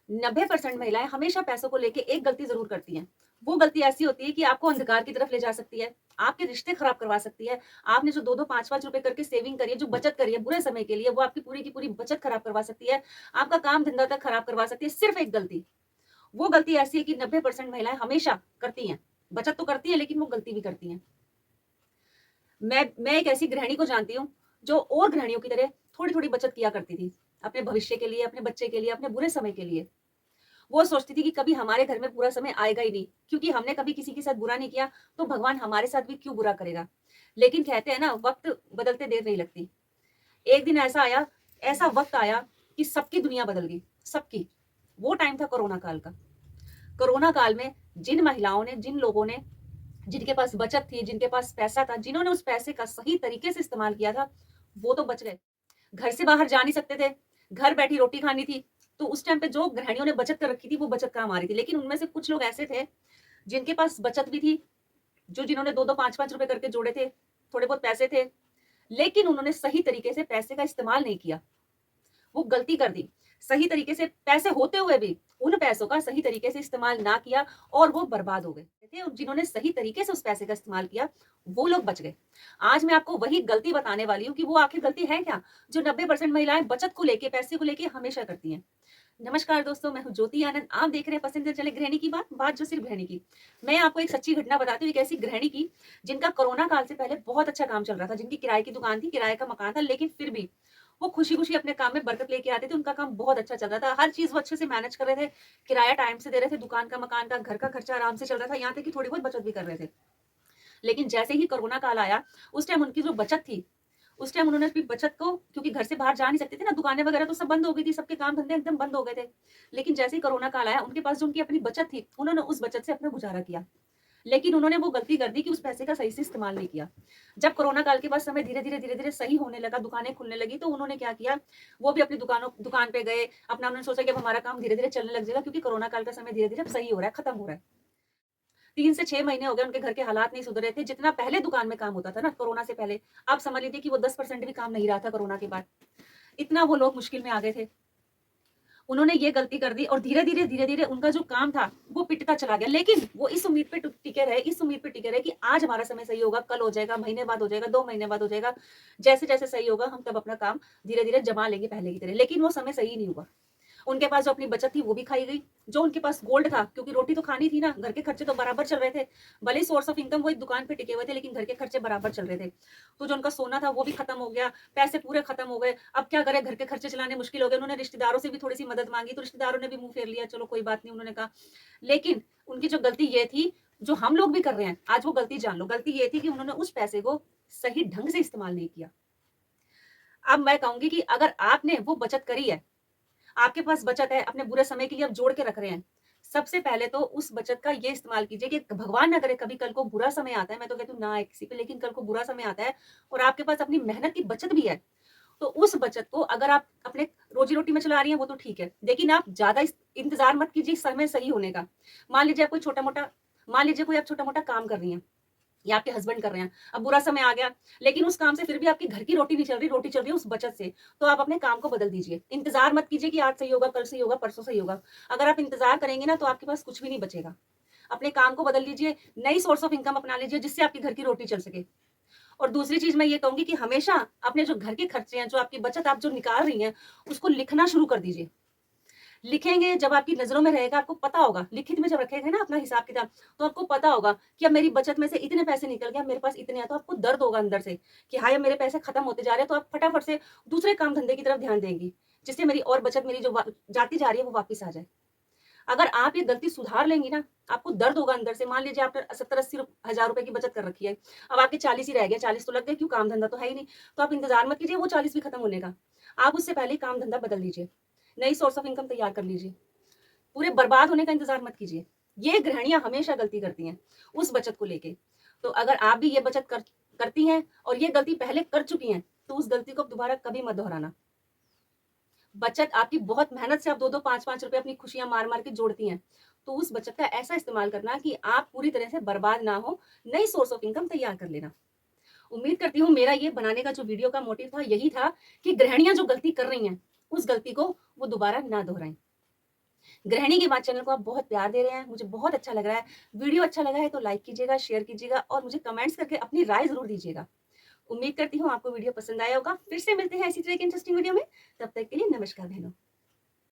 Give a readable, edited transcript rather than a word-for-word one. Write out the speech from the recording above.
90% महिलाएँ हमेशा पैसों को लेके एक गलती ज़रूर करती हैं। वो गलती ऐसी होती है कि आपको अंधकार की तरफ ले जा सकती है, आपके रिश्ते खराब करवा सकती है। आपने जो 2-2 5-5 रुपए करके सेविंग करी है, जो बचत करी है बुरे समय के लिए, वो आपकी पूरी की पूरी बचत खराब करवा सकती है। आपका काम-धंधा तक खराब करवा सकती है, सिर्फ़ एक गलती। वो गलती ऐसी है कि 90% महिलाएँ हमेशा करती हैं। बचत तो करती हैं, लेकिन वो गलती भी करती हैं। मैं एक ऐसी गृहिणी को जानती हूँ, जो और गृहिणियों की तरह थोड़ी-थोड़ी बचत किया करती थी। अपने भविष्य के लिए, अपने बच्चे के लिए, अपने बुरे समय के लिए। वो सोचती थी कि कभी हमारे घर में बुरा समय आएगा ही नहीं, क्योंकि हमने कभी किसी के साथ बुरा नहीं किया, तो भगवान हमारे साथ भी क्यों बुरा करेगा? लेकिन कहते हैं ना, वक़्त बदलते देर नहीं लगती। एक दिन ऐसा वक़्त आया कि सबकी दुनिया बदल गई, सबकी। वो टाइम था कोरोना काल का। कोरोना काल में जिन महिलाओं ने, जिन लोगों ने, जिनके पास बचत थी, जिनके पास पैसा था, जिन्होंने उस पैसे का सही तरीके से इस्तेमाल किया था, वो तो बच गए। घर से बाहर जा नहीं सकते थे, घर बैठी रोटी खानी थी, तो उस टाइम पे जो गृहिणियों ने बचत कर रखी थी, वो बचत काम आ रही थी। लेकिन उनमें से कुछ लोग ऐसे थे, जिनके पास बचत भी थी, जिन्होंने 2-2 5-5 रुपए करके जोड़े थे, थोड़े बहुत पैसे थे, लेकिन उन्होंने सही तरीके से पैसे का इस्तेमाल नहीं किया। वो गलती कर दी। सही तरीके से पैसे होते हुए भी उन पैसों का सही तरीके से इस्तेमाल ना किया और वो बर्बाद हो गए थे। और जिन्होंने सही तरीके से उस पैसे का इस्तेमाल किया, वो लोग बच गए। आज मैं आपको वही गलती बताने वाली हूँ कि वो आखिर गलती है क्या, जो 90% महिलाएँ बचत को लेके, पैसे को लेके हमेशा करती हैं। नमस्कार दोस्तों, मैं हूँ ज्योति आनंद। आप देख रहे हैं पसंदीदा चले गृहिणी की बात जो सिर्फ गृहिणी की। मैं आपको एक सच्ची घटना बताती हूँ, एक ऐसी गृहिणी की, जिनका कोरोना काल से पहले बहुत अच्छा काम चल रहा था, जिनकी किराए की दुकान थी, किराए का मकान था, लेकिन फिर भी वो खुशी-खुशी अपने काम में बरकत लेके आते थे। उनका काम बहुत अच्छा चल रहा था, हर चीज़ वो अच्छे से मैनेज कर रहे थे, किराया टाइम से दे रहे थे, दुकान का, मकान का, घर का खर्चा आराम से चल रहा था, यहाँ तक कि थोड़ी बहुत बचत भी कर रहे थे। लेकिन जैसे ही कोरोना काल आया, उस टाइम उनकी जो बचत थी, उस टाइम उन्होंने अपनी बचत को, क्योंकि घर से बाहर जा नहीं सकते थे ना, दुकानें वगैरह तो सब बंद हो गई थी, सबके काम धंधे एकदम बंद हो गए थे। लेकिन जैसे ही कोरोना काल आया, उनके पास जो उनकी अपनी बचत थी, उन्होंने उस बचत से अपना गुज़ारा किया। लेकिन उन्होंने वो गलती कर दी कि उस पैसे का सही से इस्तेमाल नहीं किया। जब कोरोना काल के बाद समय धीरे-धीरे सही होने लगा, दुकानें खुलने लगी, तो उन्होंने क्या किया, वो भी अपनी दुकान पे गए, अपना उन्होंने सोचा कि अब हमारा काम धीरे-धीरे चलने लग जाएगा, क्योंकि कोरोना काल का समय धीरे-धीरे अब सही हो रहा है, खत्म हो रहा है। 3 से 6 महीने हो गए, उनके घर के हालात नहीं सुधरे थे। जितना पहले दुकान में काम होता था ना कोरोना से पहले, आप समझ लीजिए कि वो 10% भी काम नहीं रहा था कोरोना के बाद। इतना वो लोग मुश्किल में आ गए थे। उन्होंने ये गलती कर दी और धीरे-धीरे उनका जो काम था, वो पिटता चला गया। लेकिन वो इस उम्मीद पे इस उम्मीद पे टिके रहे कि आज हमारा समय सही होगा, कल हो जाएगा, महीने बाद हो जाएगा, 2 महीने बाद हो जाएगा। जैसे-जैसे सही होगा, हम तब अपना काम धीरे-धीरे जमा लेंगे पहले की तरह। लेकिन वो समय सही नहीं हुआ। उनके पास जो अपनी बचत थी वो भी खाई गई। जो उनके पास गोल्ड था, क्योंकि रोटी तो खानी थी ना, घर के खर्चे तो बराबर चल रहे थे। भले ही सोर्स ऑफ इनकम वो एक दुकान पे टिके हुए थे, लेकिन घर के खर्चे बराबर चल रहे थे। तो जो उनका सोना था वो भी खत्म हो गया, पैसे पूरे खत्म हो गए। अब क्या करें, घर के खर्चे चलाने मुश्किल हो गए। उन्होंने रिश्तेदारों से भी थोड़ी-सी मदद माँगी, तो रिश्तेदारों ने भी मुँह फेर लिया, चलो कोई बात नहीं उन्होंने कहा। लेकिन उनकी जो गलती ये थी, जो हम लोग भी कर रहे हैं, आज वो गलती जान लो। गलती ये थी कि उन्होंने उस पैसे को सही ढंग से इस्तेमाल नहीं किया। अब मैं कहूँगी कि अगर आपने वो बचत करी है, आपके पास बचत है, अपने बुरे समय के लिए आप जोड़ के रख रहे हैं। सबसे पहले तो उस बचत का ये इस्तेमाल कीजिए कि भगवान ना करे कभी कल को बुरा समय आता है, मैं तो कहती हूँ ना आए किसी पे, लेकिन कल को बुरा समय आता है और आपके पास अपनी मेहनत की बचत भी है, तो उस बचत को अगर आप अपने रोजी-रोटी में चला रही हैं, वो तो ठीक है। लेकिन आप ज़्यादा इस इंतज़ार मत कीजिए समय सही होने का। मान लीजिए कोई आप छोटा-मोटा काम कर रही हैं, या आपके हस्बैंड कर रहे हैं। अब बुरा समय आ गया, लेकिन उस काम से फिर भी आपके घर की रोटी नहीं चल रही, रोटी चल रही है उस बचत से। तो आप अपने काम को बदल दीजिए। इंतज़ार मत कीजिए कि आज सही होगा, कल सही होगा, परसों सही होगा। अगर आप इंतज़ार करेंगे ना, तो आपके पास कुछ भी नहीं बचेगा। अपने काम को बदल लीजिए, नई सोर्स ऑफ इनकम अपना लीजिए, जिससे आपके घर की रोटी चल सके। और दूसरी चीज़ मैं ये कहूँगी कि हमेशा अपने जो घर के खर्चे हैं, जो आपकी बचत आप जो निकाल रही हैं, उसको लिखना शुरू कर दीजिए। लिखेंगे, जब आपकी नज़रों में रहेगा, आपको पता होगा, लिखित में जब रखेंगे ना अपना हिसाब-किताब, तो आपको पता होगा कि अब मेरी बचत में से इतने पैसे निकल गए, अब मेरे पास इतने हैं, तो आपको दर्द होगा अंदर से कि हाय! अब मेरे पैसे खत्म होते जा रहे हैं, तो आप फटाफट से दूसरे काम-धंधे की तरफ ध्यान देंगी, जिससे मेरी और बचत मेरी जो जाती जा रही है, वो वापस आ जाए। अगर आप ये गलती सुधार लेंगी ना, आपको दर्द होगा अंदर से। मान लीजिए आपने 70-80 हज़ार रुपए की बचत कर रखी है, अब आपके 40 ही रह गए, 40 तो लग गए, क्यों काम-धंधा तो है ही नहीं, तो आप इंतज़ार मत कीजिए वो 40 भी खत्म होने का। आप उससे पहले ही काम-धंधा बदल लीजिए, नई सोर्स ऑफ इनकम तैयार कर लीजिए। पूरे बर्बाद होने का इंतज़ार मत कीजिए। ये गृहिणियाँ हमेशा गलती करती हैं, उस बचत को लेके। तो अगर आप भी ये बचत करती हैं और ये गलती पहले कर चुकी हैं, तो उस गलती को दोबारा कभी मत दोहराना। बचत आपकी बहुत मेहनत से आप 2-2 5-5 रुपए अपनी खुशियाँ मार-मार के जोड़ती हैं। तो उस बचत का ऐसा इस्तेमाल करना कि आप पूरी तरह से बर्बाद ना हो, नई सोर्स ऑफ इनकम तैयार कर लेना। उम्मीद करती हूँ मेरा ये बनाने का जो वीडियो का मोटिव था, यही था कि गृहिणियाँ जो गलती कर रही हैं, उस गलती को वो दोबारा ना दोहराएँ। गृहिणी की बात चैनल को आप बहुत प्यार दे रहे हैं, मुझे बहुत अच्छा लग रहा है। वीडियो अच्छा लगा है तो लाइक कीजिएगा, शेयर कीजिएगा और मुझे कमेंट्स करके अपनी राय ज़रूर दीजिएगा। उम्मीद करती हूँ आपको वीडियो पसंद आया होगा। फिर से मिलते हैं इसी तरह की इंटरेस्टिंग वीडियो में। तब तक के लिए नमस्कार बहनों।